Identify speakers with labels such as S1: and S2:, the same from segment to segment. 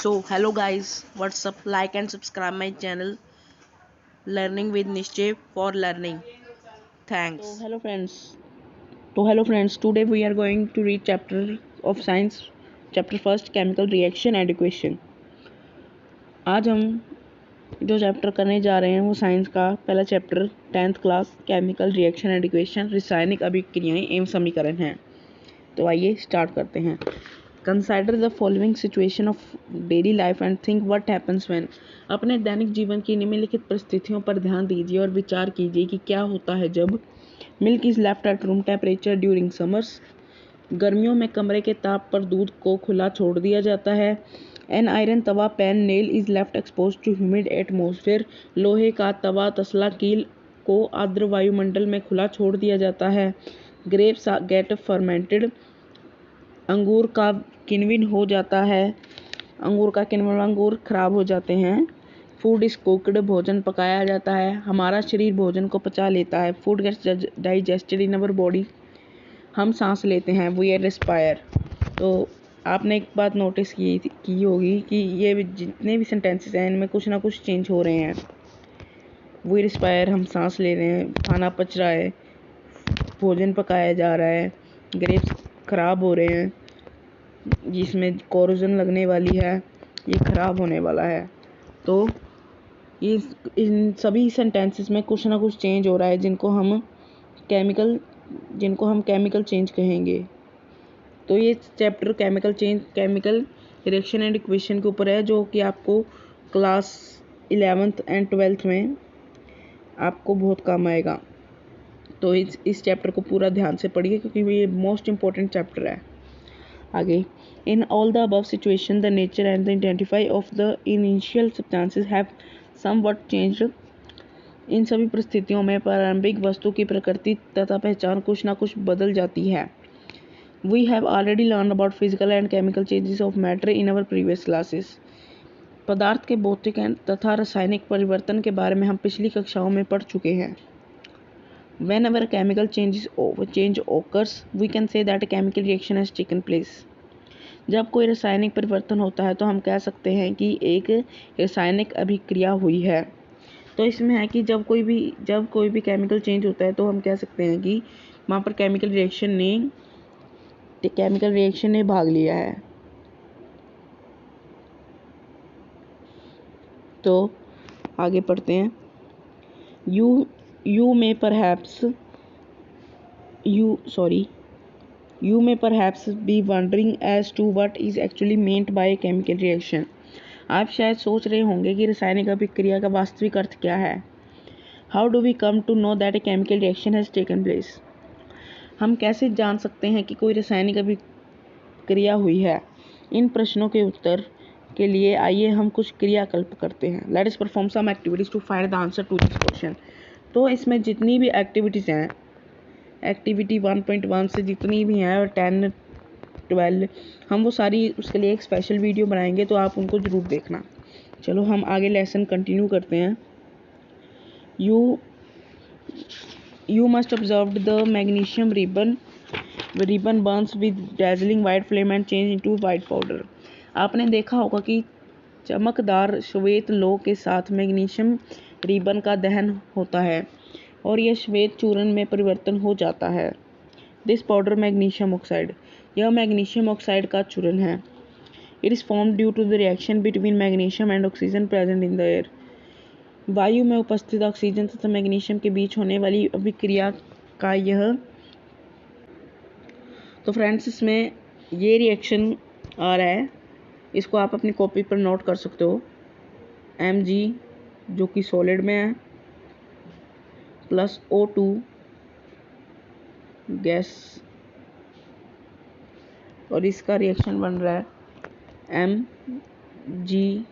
S1: So hello guys, what's up? Like and subscribe my channel Learning with Nishchay for learning.
S2: So
S1: Thanks.
S2: hello friends. Today we are going to read chapter of science, chapter first, chemical reaction and equation. आज हम जो chapter करने जा रहे हैं वो science का पहला chapter 10th class chemical reaction and equation रासायनिक अभिक्रियाएं एवं समीकरण हैं। तो आइए स्टार्ट करते हैं। Consider the following situation of daily life and think what happens when. अपने दैनिक जीवन की निम्नलिखित परिस्थितियों पर ध्यान दीजिए और विचार कीजिए कि क्या होता है जब milk is left at room temperature during summers. गर्मियों में कमरे के ताप पर दूध को खुला छोड़ दिया जाता है। An iron tawa pan nail is left expose to humid atmosphere. लोहे का तवा तसला कील को आर्द्र वायुमंडल में खुला छोड़ दिया जाता है। Grapes get fermented. अंगूर का किण्वन हो जाता है। अंगूर खराब हो जाते हैं। Food is cooked. भोजन पकाया जाता है। हमारा शरीर भोजन को पचा लेता है। Food gets digested in our body. हम सांस लेते हैं। We are respire. तो आपने एक बात नोटिस की होगी कि ये जितने भी सेंटेंसेस हैं इनमें कुछ ना कुछ चेंज हो रहे हैं। वी रेस्पायर, हम सांस ले रहे हैं, खाना पच रहा है, भोजन पकाया जा रहा है, ग्रेप्स खराब हो रहे हैं, जिसमें कोरोजन लगने वाली है, ये खराब होने वाला है। तो ये इन सभी सेंटेंसेस में कुछ ना कुछ चेंज हो रहा है जिनको हम केमिकल चेंज कहेंगे। तो ये chapter chemical reaction and equation के ऊपर है, जो कि आपको क्लास 11th एंड 12th में आपको बहुत काम आएगा। तो इस चैप्टर को पूरा ध्यान से पढ़िए क्योंकि ये मोस्ट इम्पोर्टेंट चैप्टर है। आगे, in all the above situation the nature and the identify of the initial substances have somewhat changed. इन सभी परिस्थितियों में प्रारंभिक वस्तु की प्रकृति तथा पहचान कुछ ना कुछ बदल जाती है। We have already learned about physical and chemical changes of matter in our previous classes. पदार्थ के भौतिक तथा रासायनिक परिवर्तन के बारे में हम पिछली कक्षाओं में पढ़ चुके हैं। Whenever chemical change occurs, we can say that a chemical reaction has taken place. जब कोई रासायनिक परिवर्तन होता है तो हम कह सकते हैं कि एक रासायनिक अभिक्रिया हुई है। तो इसमें है कि जब कोई भी केमिकल चेंज होता है तो हम कह सकते हैं कि वहाँ पर केमिकल रिएक्शन ने भाग लिया है। तो आगे पढ़ते हैं। You may perhaps be wondering as to what is actually meant by a chemical reaction. आप शायद सोच रहे होंगे कि रासायनिक अभिक्रिया का वास्तविक अर्थ क्या है। How do we come to know that a chemical reaction has taken place? हम कैसे जान सकते हैं कि कोई रासायनिक अभिक्रिया हुई है। इन प्रश्नों के उत्तर के लिए आइए हम कुछ क्रियाकल्प करते हैं। Let us perform some activities to find the answer to this question. तो इसमें जितनी भी एक्टिविटीज़ हैं, एक्टिविटी 1.1 से जितनी भी हैं और 10, 12, हम वो सारी उसके लिए एक स्पेशल वीडियो बनाएंगे, तो आप उनको ज़रूर देखना। चलो हम आगे लेसन कंटिन्यू करते हैं। You must observe the magnesium ribbon burns with dazzling white flame and change into white powder. आपने देखा होगा कि चमकदार श्वेत लौ के साथ मैग्नीशियम रिबन का दहन होता है और यह श्वेत चूर्ण में परिवर्तन हो जाता है। दिस पाउडर मैग्नीशियम ऑक्साइड, यह मैग्नीशियम ऑक्साइड का चूर्ण है। It is form due to the reaction between magnesium and oxygen present in the air. वायु में उपस्थित ऑक्सीजन तथा मैग्नीशियम के बीच होने वाली अभिक्रिया का यह। तो फ्रेंड्स, इसमें ये रिएक्शन आ रहा है, इसको आप अपनी कॉपी पर नोट कर सकते हो। Mg जो कि सॉलिड में है प्लस O2 गैस, और इसका रिएक्शन बन रहा है MgO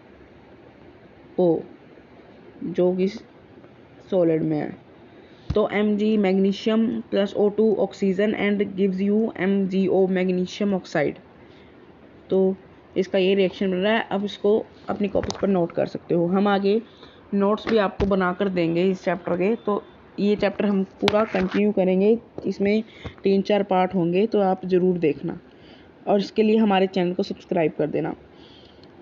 S2: जो कि सॉलिड में है। तो Mg magnesium plus O2 oxygen and gives you MgO magnesium oxide. तो इसका ये रिएक्शन बन रहा है। अब इसको अपनी कॉपी पर नोट कर सकते हो। हम आगे नोट्स भी आपको बना कर देंगे इस चैप्टर के। तो ये चैप्टर हम पूरा कंटिन्यू करेंगे, इसमें 3-4 पार्ट होंगे, तो आप ज़रूर देखना और इसके लिए हमारे चैनल को सब्सक्राइब कर देना।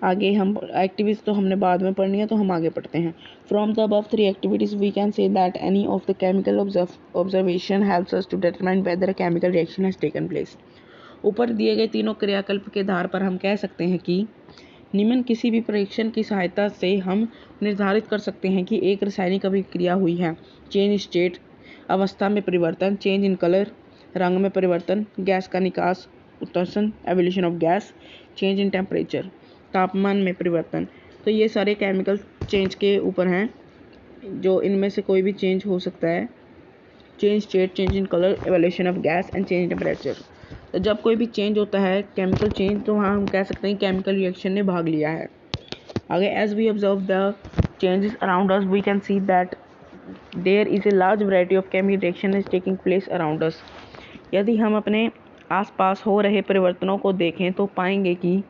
S2: आगे हम एक्टिविटीज़ तो हमने बाद में पढ़नी है, तो हम आगे पढ़ते हैं। From the above 3 activities we can say that any of the chemical observation helps us to determine whether a chemical reaction has taken place. ऊपर दिए गए तीनों क्रियाकल्प के आधार पर हम कह सकते हैं कि निम्न किसी भी परीक्षण की सहायता से हम निर्धारित कर सकते हैं कि एक रासायनिक अभिक्रिया हुई है। चेंज स्टेट, अवस्था में परिवर्तन, चेंज इन कलर, रंग में परिवर्तन, गैस का निकास उत्सर्जन, evolution of gas, change in temperature, तापमान में परिवर्तन। तो ये सारे केमिकल चेंज के ऊपर हैं, जो इनमें से कोई भी चेंज हो सकता है। Change state, change in colour, evolution of gas and change in temperature. तो जब कोई भी चेंज होता है, केमिकल चेंज, तो वहाँ हम कह सकते हैं केमिकल रिएक्शन ने भाग लिया है। आगे, as we observe the changes around us we can see that there is a large variety of chemical reaction is taking place around us. यदि हम अपने आसपास हो रहे परिवर्तनों को देखें तो पाएंगे कि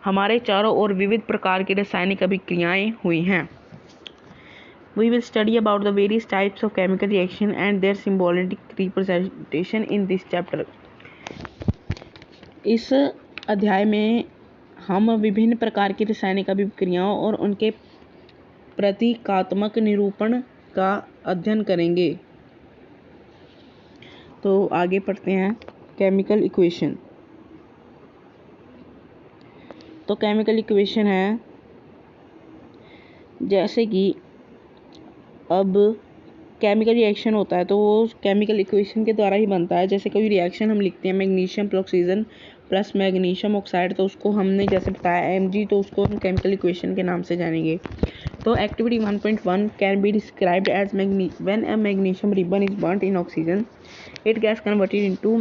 S2: हमारे चारों ओर विविध प्रकार की रासायनिक अभिक्रियाएं हुई हैं। We will study about the various types of chemical reaction and their symbolic representation in this chapter. इस अध्याय में हम विभिन्न प्रकार की रासायनिक अभिक्रियाओं और उनके प्रतीकात्मक निरूपण का अध्ययन करेंगे। तो आगे पढ़ते हैं केमिकल इक्वेशन। तो केमिकल इक्वेशन है, जैसे कि अब केमिकल रिएक्शन होता है तो वो केमिकल इक्वेशन के द्वारा ही बनता है। जैसे कोई रिएक्शन हम लिखते हैं magnesium oxygen plus magnesium oxide, तो उसको हमने जैसे बताया Mg, तो उसको हम केमिकल इक्वेशन के नाम से जानेंगे। तो activity 1.1 can be described as when a magnesium ribbon is burned in oxygen it gets converted into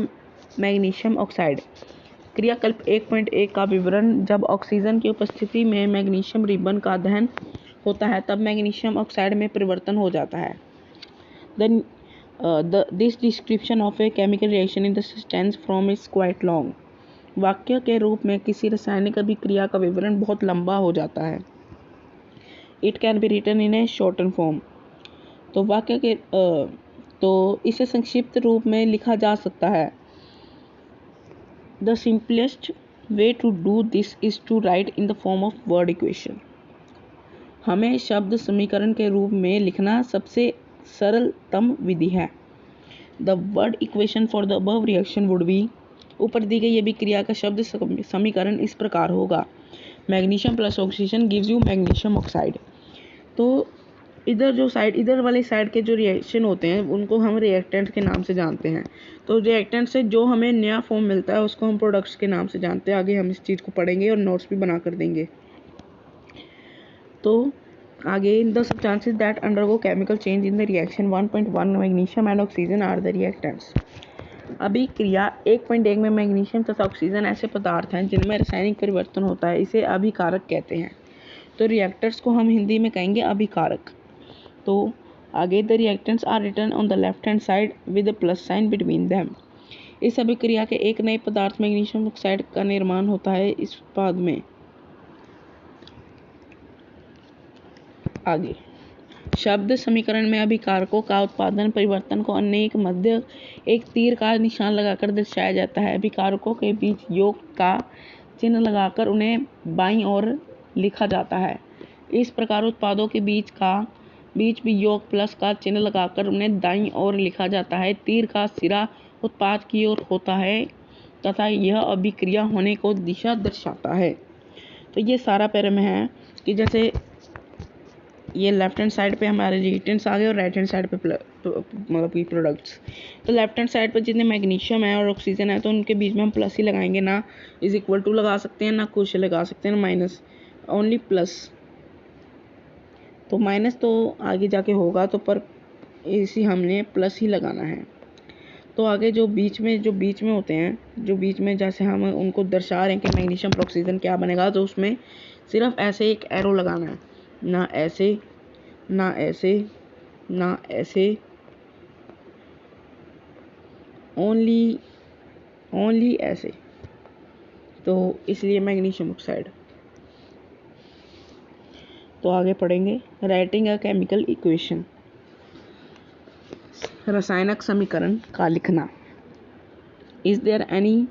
S2: magnesium oxide. क्रियाकल्प 1.1 का विवरण, जब ऑक्सीजन की उपस्थिति में मैग्नीशियम रिबन का दहन होता है तब मैग्नीशियम ऑक्साइड में परिवर्तन हो जाता है। This description of a chemical reaction in the sentence from is quite long. वाक्य के रूप में किसी रासायनिक अभिक्रिया का विवरण बहुत लंबा हो जाता है। It can be written in a shorten form. तो वाक्य के तो इसे संक्षिप्त रूप में लिखा जा सकता है। The simplest way to do this is to write in the form of word equation. हमें शब्द समीकरण के रूप में लिखना सबसे सरलतम विधि है। The word equation for the above reaction would be, ऊपर दी गई अभिक्रिया का शब्द समीकरण इस प्रकार होगा, magnesium plus oxygen gives you magnesium oxide. तो इधर वाले साइड के जो रिएक्शन होते हैं उनको हम रिएक्टेंट के नाम से जानते हैं। तो रिएक्टेंट से जो हमें नया फॉर्म मिलता है उसको हम प्रोडक्ट्स के नाम से जानते हैं। आगे हम इस चीज़ को पढ़ेंगे और नोट्स भी बना कर देंगे। तो आगे, the substances that undergo chemical change in the reaction 1.1 magnesium and oxygen are the reactants. अभिक्रिया 1.1 में मैग्नीशियम तथा ऑक्सीजन ऐसे पदार्थ हैं जिनमें रासायनिक परिवर्तन होता है, इसे अभिकारक कहते हैं। तो रिएक्टर्स को हम हिंदी में कहेंगे अभिकारक। तो आगे, the reactants are written on the left hand side with the plus sign between them. इस अभिक्रिया के एक नए पदार्थ मैग्नीशियम ऑक्साइड का निर्माण होता है इस उत्पाद में। आगे, शब्द समीकरण में अभिकारकों का उत्पादन परिवर्तन को अन्य एक मध्य एक तीर का निशान लगाकर दर्शाया जाता है। अभिकारकों के बीच योग का चिन्ह लगाकर उन्हें बाईं ओर लिखा जाता है। इस प्रकार उत्पादों के बीच भी योग प्लस का चिन्ह लगाकर उन्हें दाईं ओर लिखा जाता है। तीर का सिरा उत्पाद की ओर होता है तथा यह अभिक्रिया होने को दिशा दर्शाता है। तो ये सारा पैरा में है कि जैसे ये लेफ्ट हैंड साइड पे हमारे रिएक्टेंट्स आ गए और राइट हैंड साइड पे मतलब कि प्रोडक्ट्स। तो लेफ्ट हैंड साइड पे जितने मैग्नीशियम है और ऑक्सीजन है तो उनके बीच में हम प्लस ही लगाएंगे, ना इज इक्वल टू लगा सकते हैं, ना कुछ लगा सकते हैं, ना माइनस, ओनली प्लस। तो माइनस तो आगे जाके होगा, तो पर इसी हमने प्लस ही लगाना है। तो आगे जो बीच में होते हैं, जो बीच में जैसे हम उनको दर्शा रहे हैं कि मैग्नीशियम पर ऑक्सीजन क्या बनेगा, तो उसमें सिर्फ ऐसे एक एरो लगाना है, ना ऐसे, ना ऐसे, ना ऐसे, ओनली ऐसे। तो इसलिए मैग्नीशियम ऑक्साइड। तो आगे पढ़ेंगे राइटिंग अ केमिकल इक्वेशन, रासायनिक समीकरण का लिखना। Is there any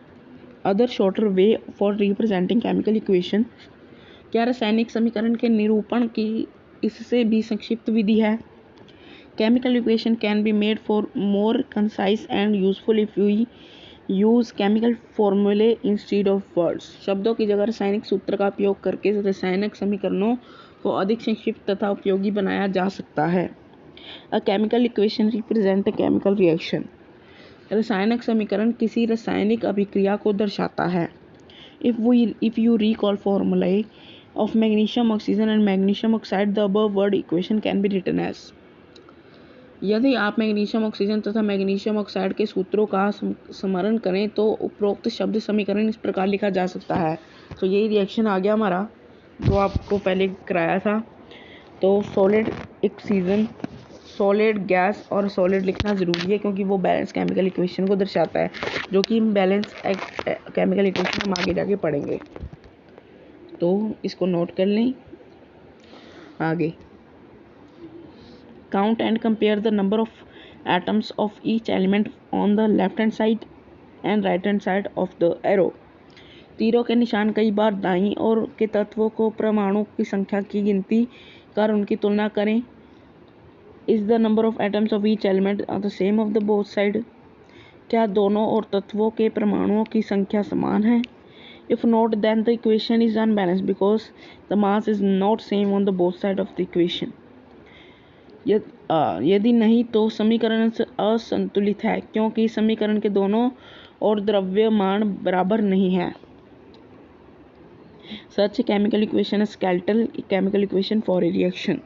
S2: other shorter way for representing chemical equation. क्या रासायनिक समीकरण के निरूपण की इससे भी संक्षिप्त विधि है? Chemical equation can be made for more concise and useful if we use chemical formulae instead of words. शब्दों की जगह रासायनिक सूत्र का उपयोग करके रासायनिक समीकरणों को अधिक संक्षिप्त तथा उपयोगी बनाया जा सकता है। A chemical equation represent a chemical reaction. रासायनिक समीकरण किसी रासायनिक अभिक्रिया को दर्शाता है। If you recall formulae of magnesium oxygen and magnesium oxide, the above word equation can be written as. यदि आप मैग्नीशियम ऑक्सीजन तथा मैग्नीशियम ऑक्साइड के सूत्रों का स्मरण करें तो उपरोक्त शब्द समीकरण इस प्रकार लिखा जा सकता है। तो यही रिएक्शन आ गया हमारा जो आपको पहले कराया था। तो सॉलिड ऑक्सीजन, सॉलिड गैस और सॉलिड लिखना ज़रूरी है क्योंकि वो बैलेंस केमिकल इक्वेशन को दर्शाता है, जो कि बैलेंस केमिकल इक्वेशन हम आगे जाके पढ़ेंगे। तो इसको नोट कर लें। आगे count and compare the number of atoms of each element on the left hand side and right hand side of the arrow. तीरों के निशान कई बार दाईं ओर के तत्वों को परमाणु की संख्या की गिनती कर उनकी तुलना करें। Is the number of atoms of each element are the same of the both side? क्या दोनों और तत्वों के परमाणुओं की संख्या समान है? If not, then the equation is unbalanced because the mass is not same on the both side of the equation. यदि नहीं तो समीकरण असंतुलित है क्योंकि समीकरण के दोनों और द्रव्यमान बराबर नहीं है। Such chemical equation skeletal chemical equation for a reaction.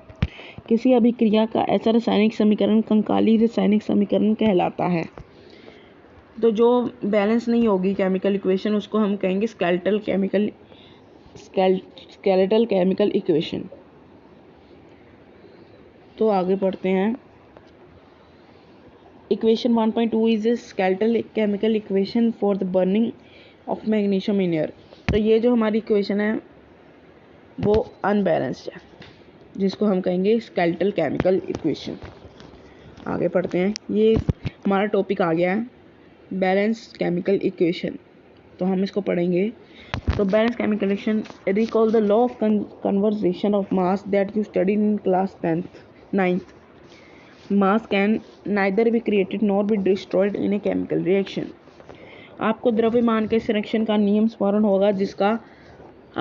S2: किसी अभिक्रिया का ऐसा रासायनिक समीकरण कंकाली रासायनिक समीकरण कहलाता है। तो जो बैलेंस नहीं होगी केमिकल इक्वेशन उसको हम कहेंगे स्केलेटल केमिकल इक्वेशन। तो आगे पढ़ते हैं। Equation 1.2 is a skeletal chemical equation for the burning of magnesium in air. तो ये जो हमारी इक्वेशन है वो अनबैलेंस्ड है, जिसको हम कहेंगे स्केलेटल केमिकल इक्वेशन। आगे पढ़ते हैं। ये हमारा टॉपिक आ गया है बैलेंस्ड केमिकल इक्वेशन, तो हम इसको पढ़ेंगे। तो balance chemical equation, recall the law of conservation of mass that you studied in class 9th. Mass can neither be created nor be destroyed in a chemical reaction. आपको द्रव्यमान के संरक्षण का नियम स्मरण होगा जिसका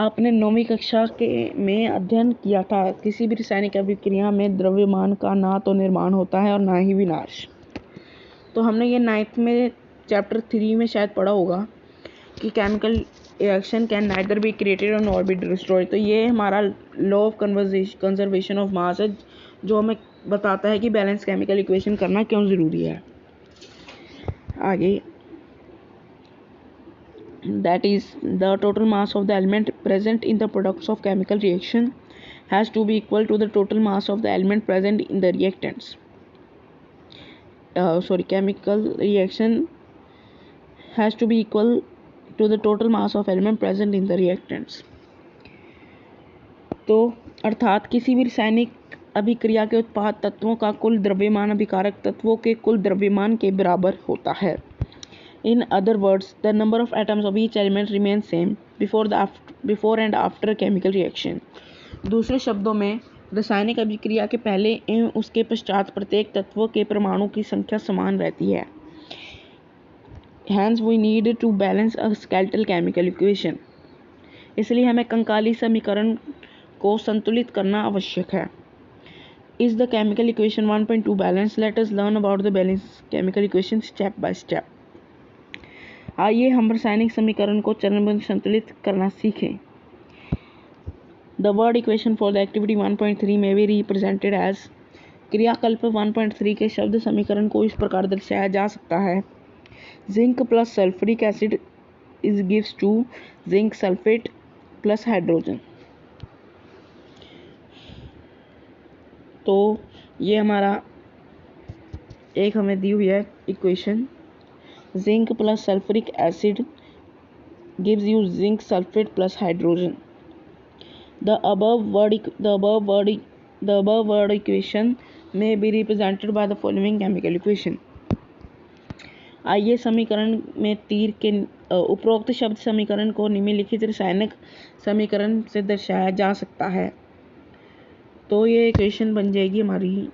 S2: आपने 9वीं कक्षा में अध्ययन किया था। किसी भी रासायनिक अभिक्रिया में द्रव्यमान का ना तो निर्माण होता है और ना ही विनाश। तो हमने ये 9th में चैप्टर 3 में शायद पढ़ा होगा कि chemical reaction can neither be created और नॉर बी डिस्ट्रॉयड। तो ये हमारा law of conservation of mass है जो हमें बताता है कि बैलेंस केमिकल इक्वेशन करना क्यों ज़रूरी है। आगे that is the total mass of the element present in the products of chemical reaction has to be equal to the total mass of the element present in the reactants. Chemical reaction has to be equal to the total mass of element present in the reactants. तो अर्थात किसी भी रासायनिक अभिक्रिया के उत्पाद तत्वों का कुल द्रव्यमान अभिकारक तत्वों के कुल द्रव्यमान के बराबर होता है। In other words, the number of atoms of each element remains same before and after a chemical reaction. दूसरे शब्दों में रासायनिक अभिक्रिया के पहले एवं उसके पश्चात प्रत्येक तत्व के परमाणु की संख्या समान रहती है। Hence we need to balance a skeletal chemical equation. इसलिए हमें कंकाली समीकरण को संतुलित करना आवश्यक है। Is the chemical equation 1.2 balanced? Let us learn about the balanced chemical equation step by step. आइए हम रासायनिक समीकरण को चरणबद्ध संतुलित करना सीखें। The word equation for the activity 1.3 may be represented as क्रियाकल्प 1.3 के शब्द समीकरण को इस प्रकार दर्शाया जा सकता है। Zinc plus sulfuric acid is gives to zinc sulfate plus hydrogen. तो ये हमारा एक हमें दी हुई है equation. Zinc plus sulfuric acid gives you zinc sulfate plus hydrogen. The above word equation may be represented by the following chemical equation. आइए समीकरण में तीर के उपरोक्त शब्द समीकरण को निम्नलिखित रासायनिक समीकरण से दर्शाया जा सकता है। तो ये इक्वेशन बन जाएगी हमारी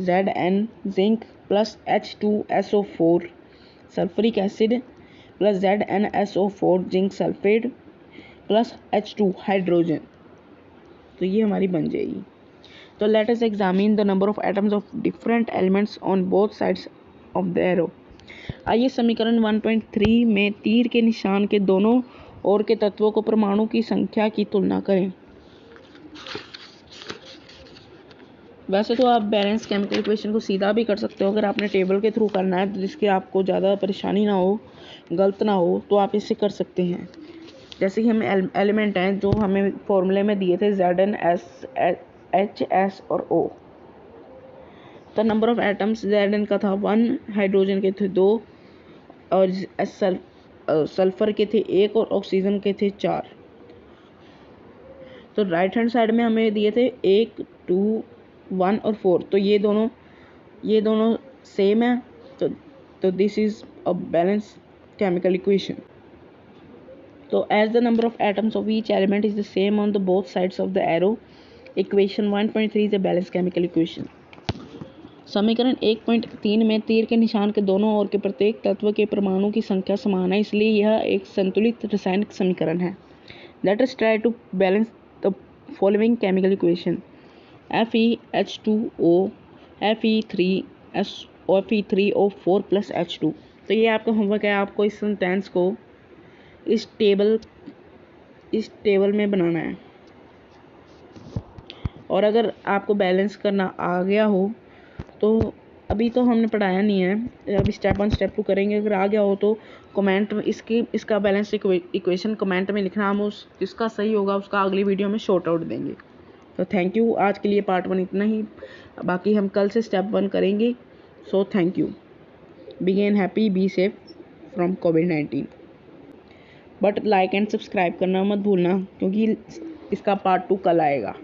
S2: Zn zinc plus H2SO4 sulphuric acid plus ZnSO4 zinc sulphate plus H2 hydrogen. तो ये हमारी बन जाएगी। तो let us examine the number of atoms of different elements on both sides of the arrow. आइए समीकरण 1.3 में तीर के निशान के दोनों ओर के तत्वों को परमाणु की संख्या की तुलना करें। वैसे तो आप बैलेंस केमिकल इक्वेशन को सीधा भी कर सकते हो, अगर आपने टेबल के थ्रू करना है तो जिसकी आपको ज़्यादा परेशानी ना हो, गलत ना हो, तो आप इससे कर सकते हैं। जैसे कि हम एलिमेंट हैं जो हमें फॉर्मूले में दिए थे Zn H S और O। तो नंबर ऑफ एटम्स Zn का था 1, हाइड्रोजन के थे 2 और सल्फर के थे 1 और ऑक्सीजन के थे 4। तो राइट हैंड साइड में हमें दिए थे 1, 2, 1 और 4। तो ये दोनों सेम है। तो this is a balance chemical equation. तो as the number of atoms of each element is the same on the both sides of the arrow, equation 1.3 is a balance chemical equation. समीकरण 1.3 में तीर के निशान के दोनों ओर के प्रत्येक तत्व के परमाणु की संख्या समान है, इसलिए यह एक संतुलित रासायनिक समीकरण है। Let us try to balance the following chemical equation. FeH2O Fe3O4 plus H2। तो ये आपका होमवर्क है, आपको इस सेंटेंस को इस टेबल में बनाना है। और अगर आपको बैलेंस करना आ गया हो तो अभी तो हमने पढ़ाया नहीं है, अभी स्टेप 1 स्टेप 2 करेंगे। अगर आ गया हो तो कमेंट में इसका बैलेंस इक्वेशन कमेंट में लिखना, हम इसका सही होगा उसका अगली वीडियो में शॉर्ट आउट देंगे। तो थैंक यू, आज के लिए पार्ट 1 इतना ही, बाकी हम कल से स्टेप 1 करेंगे। So thank you. Begin happy, be safe from कोविड-19। बट लाइक एंड सब्सक्राइब करना मत भूलना, क्योंकि इसका पार्ट 2 कल आएगा।